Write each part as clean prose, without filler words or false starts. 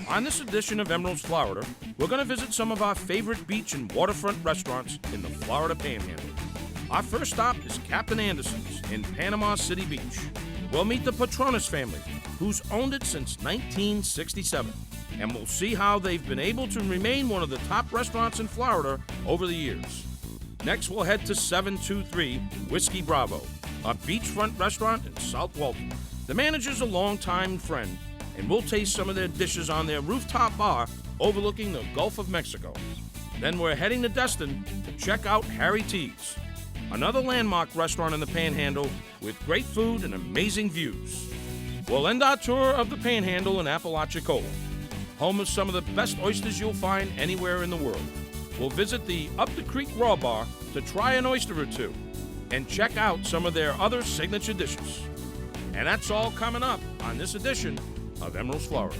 On this edition of Emeril's Florida, we're going to visit some of our favorite beach and waterfront restaurants in the Florida Panhandle. Our first stop is Captain Anderson's in Panama City Beach. We'll meet the Patronis family, who's owned it since 1967, and we'll see how they've been able to remain one of the top restaurants in Florida over the years. Next, we'll head to 723 Whiskey Bravo, a beachfront restaurant in South Walton. The manager's a longtime friend, and we'll taste some of their dishes on their rooftop bar overlooking the Gulf of Mexico. Then we're heading to Destin to check out Harry T's, another landmark restaurant in the Panhandle with great food and amazing views. We'll end our tour of the Panhandle in Apalachicola, home of some of the best oysters you'll find anywhere in the world. We'll visit the Up the Creek Raw Bar to try an oyster or two and check out some of their other signature dishes. And that's all coming up on this edition of Emeril's Florida.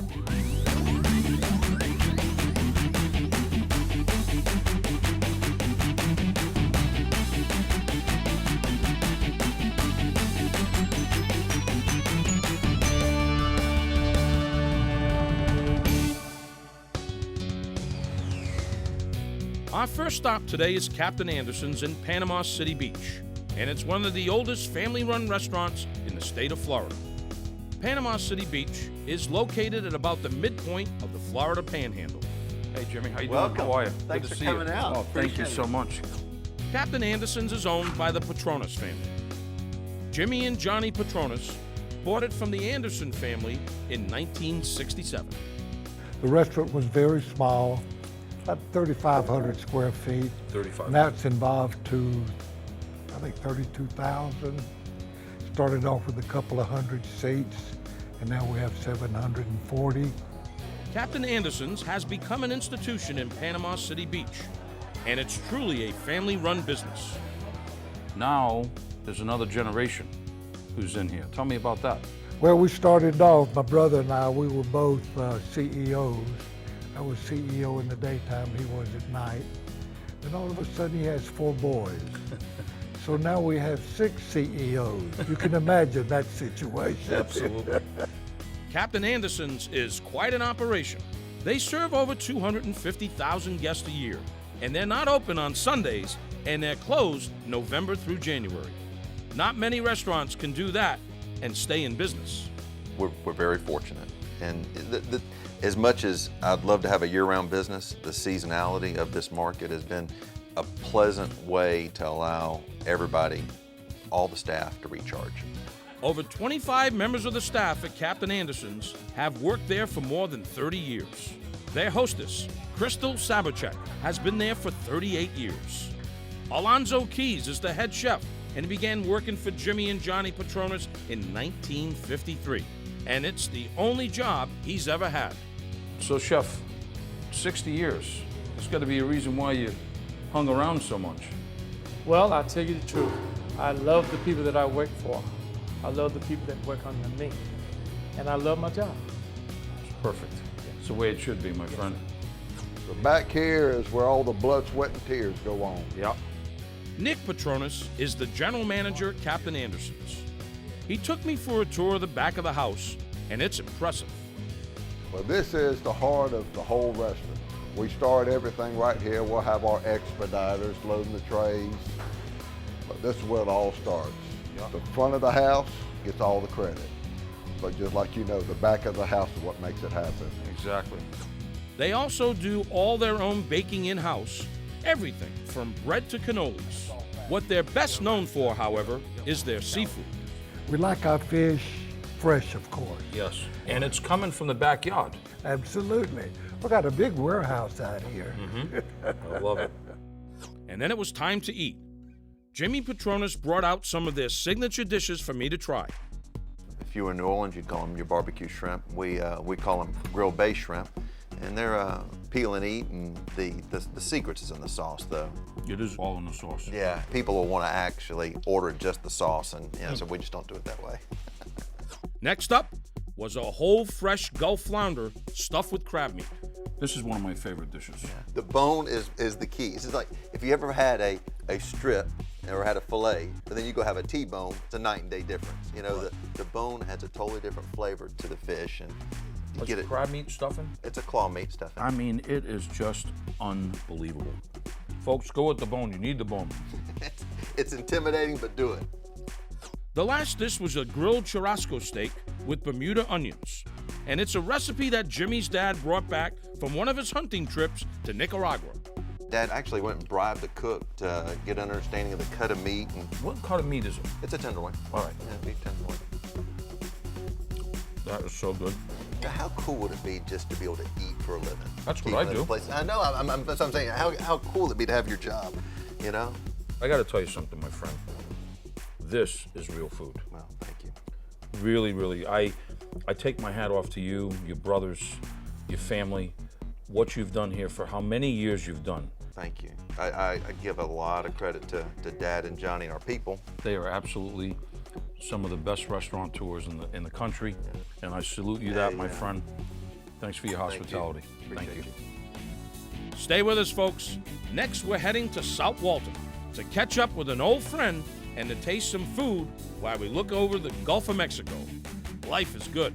Our first stop today is Captain Anderson's in Panama City Beach, and it's one of the oldest family-run restaurants in the state of Florida. Panama City Beach is located at about the midpoint of the Florida Panhandle. Hey, Jimmy, how you doing? How are you? Thanks Good to for see coming you. out. Oh, thank you Appreciate so much. Captain Anderson's is owned by the Patronis family. Jimmy and Johnny Patronis bought it from the Anderson family in 1967. The restaurant was very small, about 3,500 square feet. 35. Now it's involved to, I think, 32,000. Started off with a couple of hundred seats, and now we have 740. Captain Anderson's has become an institution in Panama City Beach, and it's truly a family-run business. Now, there's another generation who's in here. Tell me about that. Well, we started off, my brother and I, we were both CEOs. I was CEO in the daytime, he was at night. And all of a sudden he has 4 boys. So now we have 6 CEOs. You can imagine that situation. Absolutely. Captain Anderson's is quite an operation. They serve over 250,000 guests a year, and they're not open on Sundays, and they're closed November through January. Not many restaurants can do that and stay in business. We're very fortunate. And as much as I'd love to have a year-round business, the seasonality of this market has been a pleasant way to allow everybody, all the staff, to recharge. Over 25 members of the staff at Captain Anderson's have worked there for more than 30 years. Their hostess, Crystal Sabacek, has been there for 38 years. Alonzo Keys is the head chef, and he began working for Jimmy and Johnny Patronis in 1953. And it's the only job he's ever had. So, Chef, 60 years. There's got to be a reason why you hung around so much. Well, I'll tell you the truth. I love the people that I work for. I love the people that work under me. And I love my job. It's perfect. It's the way it should be, my friend. The back here is where all the blood, sweat, and tears go on. Yeah. Nick Patronis is the general manager at Captain Anderson's. He took me for a tour of the back of the house, and it's impressive. Well, this is the heart of the whole restaurant. We start everything right here. We'll have our expediters loading the trays, but this is where it all starts. Yeah. The front of the house gets all the credit, but just like you know, the back of the house is what makes it happen. Exactly. They also do all their own baking in-house, everything from bread to cannolis. What they're best known for, however, is their seafood. We like our fish fresh, of course. Yes. And it's coming from the backyard. Absolutely. We got a big warehouse out here. I love it. And then it was time to eat. Jimmy Patronis brought out some of their signature dishes for me to try. If you were in New Orleans, you'd call them your barbecue shrimp. We call them grilled bay shrimp. And they're peel and eat, and the secret is in the sauce, though. It is all in the sauce. Yeah, people will want to actually order just the sauce, and so we just don't do it that way. Next up was a whole fresh Gulf flounder stuffed with crab meat. This is one of my favorite dishes. The bone is the key. It's like if you ever had a strip or had a fillet, but then you go have a T-bone, it's a night and day difference. You know, the bone has a totally different flavor to the fish, and you That's get it. crab meat stuffing. It's a claw meat stuffing. I mean, it is just unbelievable. Folks, go with the bone. You need the bone. It's intimidating, but do it. The last dish was a grilled churrasco steak with Bermuda onions. And it's a recipe that Jimmy's dad brought back from one of his hunting trips to Nicaragua. Dad actually went and bribed the cook to get an understanding of the cut of meat. And What cut of meat is it? it's a tenderloin. All right. Yeah, beef tenderloin. That is so good. Now, how cool would it be just to be able to eat for a living? That's what Eat I in other do. places? I know. That's what I'm saying. How cool would it be to have your job? You know? I got to tell you something, my friend. This is real food. Well, thank you. Really, really. I take my hat off to you, your brothers, your family, what you've done here for how many years you've done. Thank you. I give a lot of credit to Dad and Johnny and our people. They are absolutely some of the best restaurateurs in the country, and I salute you that, my friend. Thanks for your hospitality. Thank you. Stay with us, folks. Next, we're heading to South Walton to catch up with an old friend and to taste some food while we look over the Gulf of Mexico. Life is good.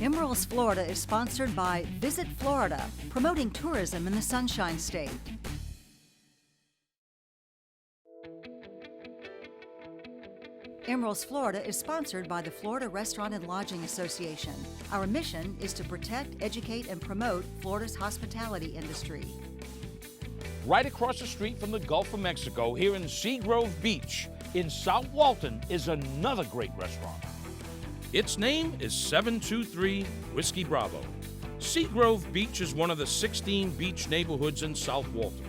Emeril's Florida is sponsored by Visit Florida, promoting tourism in the Sunshine State. Emeril's Florida is sponsored by the Florida Restaurant and Lodging Association. Our mission is to protect, educate, and promote Florida's hospitality industry. Right across the street from the Gulf of Mexico, here in Seagrove Beach, in South Walton, is another great restaurant. Its name is 723 Whiskey Bravo. Seagrove Beach is one of the 16 beach neighborhoods in South Walton.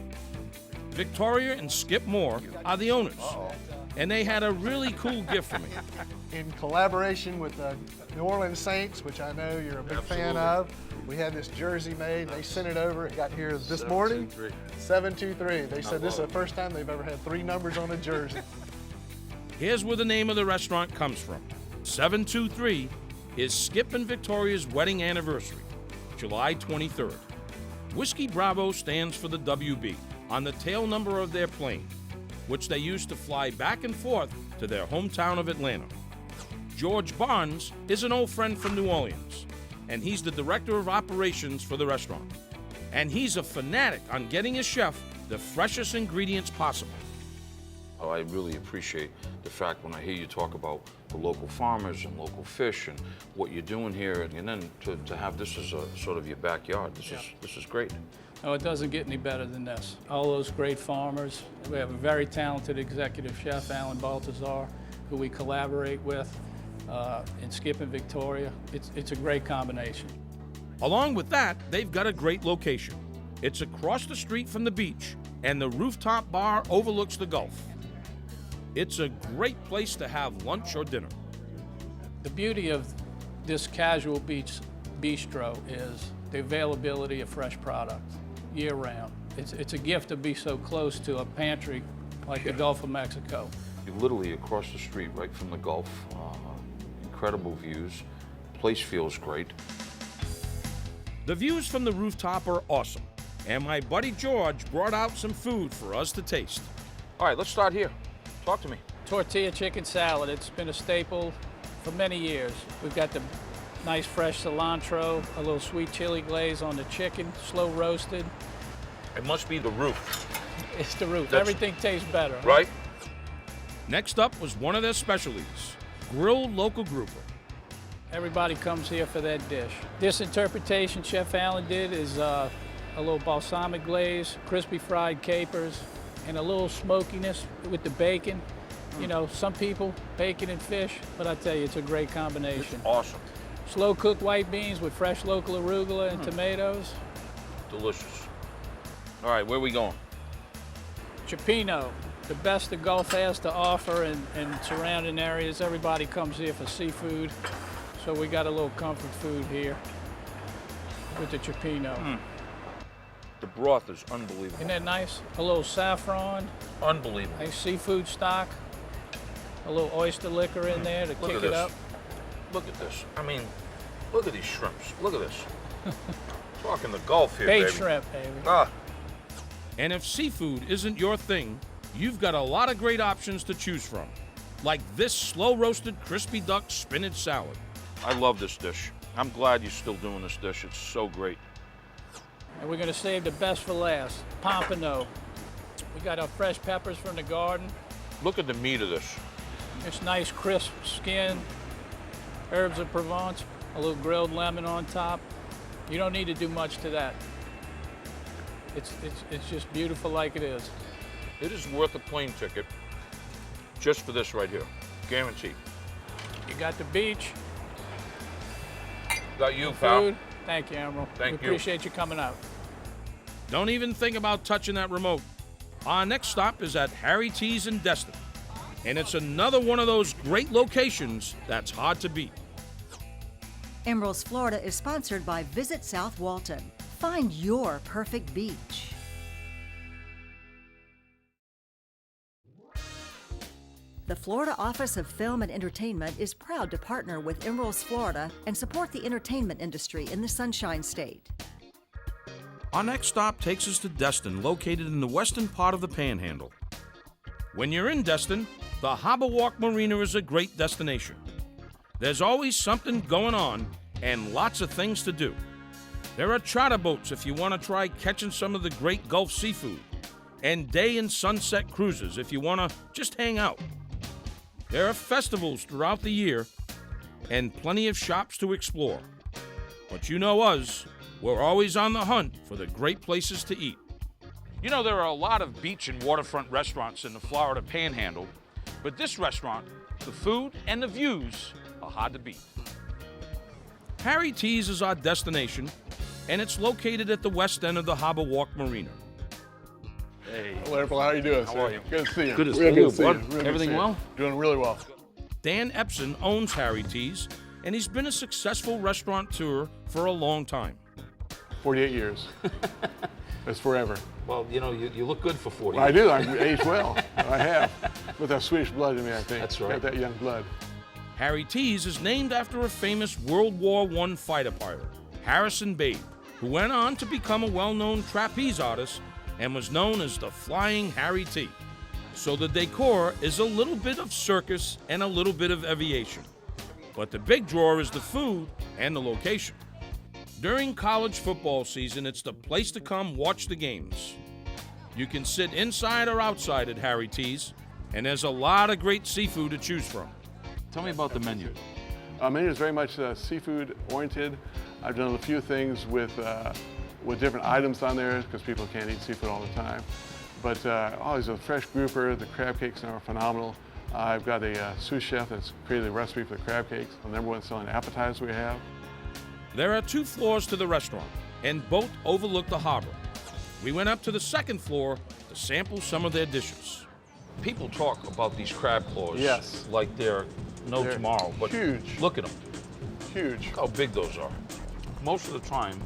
Victoria and Skip Moore are the owners, and they had a really cool gift for me. In collaboration with the New Orleans Saints, which I know you're a big fan of, we had this jersey made. They sent it over. It got here this morning. 723. They said this is the first time they've ever had 3 numbers on a jersey. Here's where the name of the restaurant comes from. 723 is Skip and Victoria's wedding anniversary, July 23rd. Whiskey Bravo stands for the WB on the tail number of their plane, which they used to fly back and forth to their hometown of Atlanta. George Barnes is an old friend from New Orleans, and he's the director of operations for the restaurant. And he's a fanatic on getting his chef the freshest ingredients possible. Oh, I really appreciate the fact when I hear you talk about the local farmers and local fish and what you're doing here, and then to have this as a sort of your backyard. This is great. No, it doesn't get any better than this. All those great farmers. We have a very talented executive chef, Alan Baltazar, who we collaborate with, and Skip and Victoria. It's a great combination. Along with that, they've got a great location. It's across the street from the beach, and the rooftop bar overlooks the Gulf. It's a great place to have lunch or dinner. The beauty of this casual beach bistro is the availability of fresh product year-round. It's a gift to be so close to a pantry like the Gulf of Mexico. You're literally across the street, right from the Gulf. Incredible views. Place feels great. The views from the rooftop are awesome, and my buddy George brought out some food for us to taste. All right, let's start here. Talk to me. Tortilla chicken salad. It's been a staple for many years. We've got the nice fresh cilantro, a little sweet chili glaze on the chicken, slow roasted. It must be the roof, It's the roof. That's- Everything tastes better. right? Next up was one of their specialties, grilled local grouper. Everybody comes here for that dish. This interpretation Chef Allen did is a little balsamic glaze, crispy fried capers, and a little smokiness with the bacon. You know, some people, bacon and fish, but I tell you, it's a great combination. Awesome. Slow cooked white beans with fresh local arugula and tomatoes. Delicious. All right, where are we going? Cioppino, the best the Gulf has to offer and surrounding areas. Everybody comes here for seafood, so we got a little comfort food here with the cioppino. The broth is unbelievable. Isn't that nice? A little saffron, Unbelievable. nice seafood stock, a little oyster liquor in there to Look kick at it this. up. Look at this. I mean, look at these shrimps. Look at this. Talking the Gulf here, Bait baby. shrimp, baby. Ah, And if seafood isn't your thing, you've got a lot of great options to choose from. like this slow-roasted crispy duck spinach salad. I love this dish. I'm glad you're still doing this dish. It's so great. And we're gonna save the best for last, pompano. We got our fresh peppers from the garden. Look at the meat of this. It's nice crisp skin, herbs of Provence, a little grilled lemon on top. You don't need to do much to that. It's just beautiful like it is. It is worth a plane ticket just for this right here. Guaranteed. You got the beach, Got you, pal. food. Thank you, Emeril. Thank we you. appreciate you coming out. Don't even think about touching that remote. Our next stop is at Harry T's in Destin, and it's another one of those great locations that's hard to beat. Emeril's Florida is sponsored by Visit South Walton. Find your perfect beach. The Florida Office of Film and Entertainment is proud to partner with Emeril's Florida and support the entertainment industry in the Sunshine State. Our next stop takes us to Destin, located in the western part of the Panhandle. When you're in Destin, the Harbor Walk Marina is a great destination. There's always something going on and lots of things to do. There are charter boats if you want to try catching some of the great Gulf seafood, and day and sunset cruises if you want to just hang out. There are festivals throughout the year and plenty of shops to explore. But you know us, we're always on the hunt for the great places to eat. You know, there are a lot of beach and waterfront restaurants in the Florida Panhandle, but this restaurant, the food and the views are hard to beat. Harry T's is our destination, and it's located at the west end of the Harbor Walk Marina. Hey. Hello, April. How are you doing, How sir? are you? Good to see you. Good to see Real you, good to see bud. you. Real good to Everything see you. well? Doing really well. Dan Epson owns Harry T's, and he's been a successful restaurateur for a long time. 48 years. It's forever. Well, you know, you look good for 40. Well, I do. I'm aged well. I have. With that Swedish blood in me, I think. That's right. Got that young blood. Harry T's is named after a famous World War I fighter pilot, Harrison Babe, who went on to become a well-known trapeze artist and was known as the Flying Harry T. So the decor is a little bit of circus and a little bit of aviation. But the big draw is the food and the location. During college football season, it's the place to come watch the games. You can sit inside or outside at Harry T's, and there's a lot of great seafood to choose from. Tell me about the menu. Our menu is very much seafood oriented. I've done a few things with different items on there because people can't eat seafood all the time. But always a fresh grouper. The crab cakes are phenomenal. I've got a sous chef that's created a recipe for the crab cakes. The number one selling appetizer we have. There are 2 floors to the restaurant, and both overlook the harbor. We went up to the 2nd floor to sample some of their dishes. People talk about these crab claws Yes. like they're no They're tomorrow, but huge. look at them. Huge. Look how big those are. Most of the time,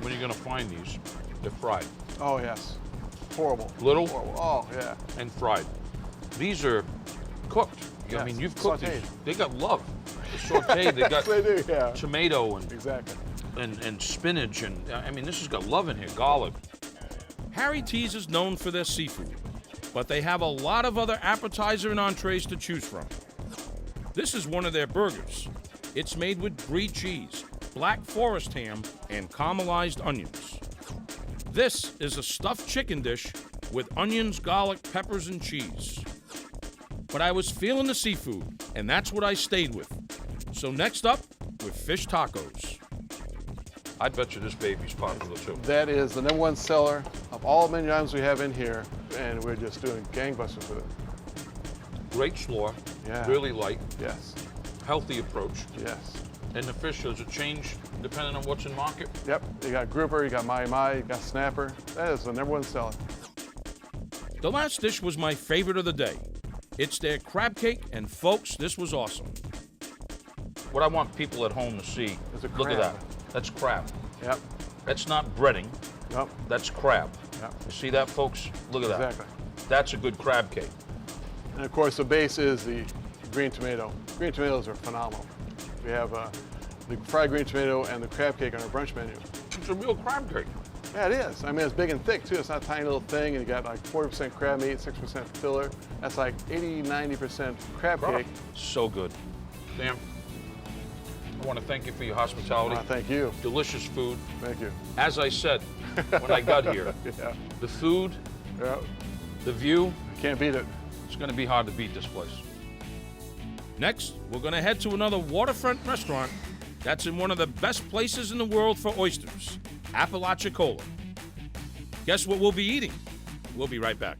when you're gonna find these, they're fried. Oh, yes. Horrible. Little? Horrible. Oh, yeah. And fried. These are cooked. I Yes, mean, you've cooked sautéed. these. They got love. They're sauteed. They got They do, yeah. tomato and Exactly. and spinach, and I mean, this has got love in here, garlic. Harry T's is known for their seafood, but they have a lot of other appetizer and entrees to choose from. This is one of their burgers. It's made with brie cheese, black forest ham, and caramelized onions. This is a stuffed chicken dish with onions, garlic, peppers, and cheese. But I was feeling the seafood, and that's what I stayed with. So next up, with fish tacos. I bet you this baby's popular too. That is the number one seller of all menu items we have in here, and we're just doing gangbusters with it. Great slaw, Yeah. really light, Yes. healthy approach. Yes. And the fish, does it change depending on what's in market? Yep. You got grouper, you got mahi-mahi, you got snapper. That is the number one seller. The last dish was my favorite of the day. It's their crab cake, and folks, this was awesome. What I want people at home to see, It's a look at crab. that. That's crab. Yep. That's not breading, Yep. that's crab. Yep. You see that, folks? Look at that. Exactly. That's a good crab cake. And of course, the base is the green tomato. Green tomatoes are phenomenal. We have the fried green tomato and the crab cake on our brunch menu. It's a real crab cake. Yeah, it is. I mean, it's big and thick too. It's not a tiny little thing, and you got like 40% crab meat, 6% filler. That's like 80, 90% crab cake. So good. Sam, I want to thank you for your hospitality. Thank you. Delicious food. Thank you. As I said when I got here, Yeah. the food, Yeah. the view, Can't beat it. it's going to be hard to beat this place. Next, we're going to head to another waterfront restaurant that's in one of the best places in the world for oysters, Apalachicola. Guess what we'll be eating? We'll be right back.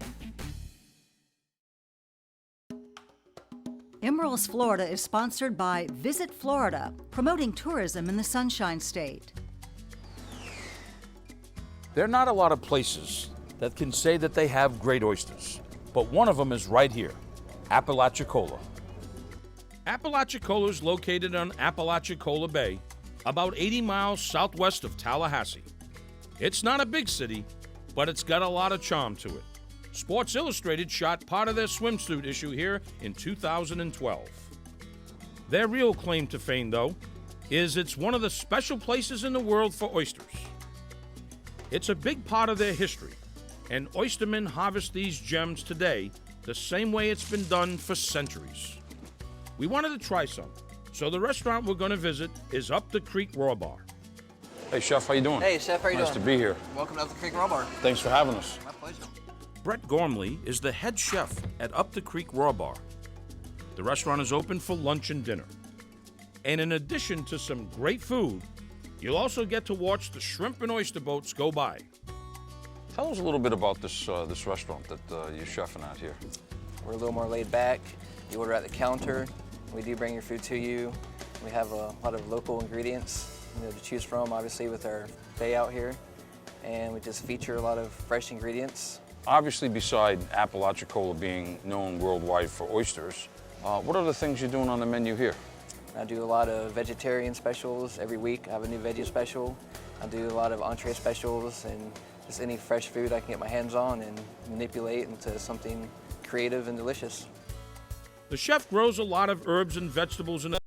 Emeril's Florida is sponsored by Visit Florida, promoting tourism in the Sunshine State. There are not a lot of places that can say that they have great oysters, but one of them is right here, Apalachicola. Apalachicola is located on Apalachicola Bay, about 80 miles southwest of Tallahassee. It's not a big city, but it's got a lot of charm to it. Sports Illustrated shot part of their swimsuit issue here in 2012. Their real claim to fame, though, is it's one of the special places in the world for oysters. It's a big part of their history, and oystermen harvest these gems today the same way it's been done for centuries. We wanted to try some, so the restaurant we're going to visit is Up the Creek Raw Bar. Hey, Chef, how you doing? Hey, Chef, how you nice doing? to be here. Welcome to Up the Creek Raw Bar. Thanks for having us. My pleasure. Brett Gormley is the head chef at Up the Creek Raw Bar. The restaurant is open for lunch and dinner. And in addition to some great food, you'll also get to watch the shrimp and oyster boats go by. Tell us a little bit about this this restaurant that you're chefing at here. We're a little more laid back. You order at the counter. We do bring your food to you. We have a lot of local ingredients to choose from, obviously, with our bay out here. And we just feature a lot of fresh ingredients. Obviously, beside Apalachicola being known worldwide for oysters, what other things you're doing on the menu here? I do a lot of vegetarian specials every week. I have a new veggie special. I do a lot of entree specials and just any fresh food I can get my hands on and manipulate into something creative and delicious. The chef grows a lot of herbs and vegetables in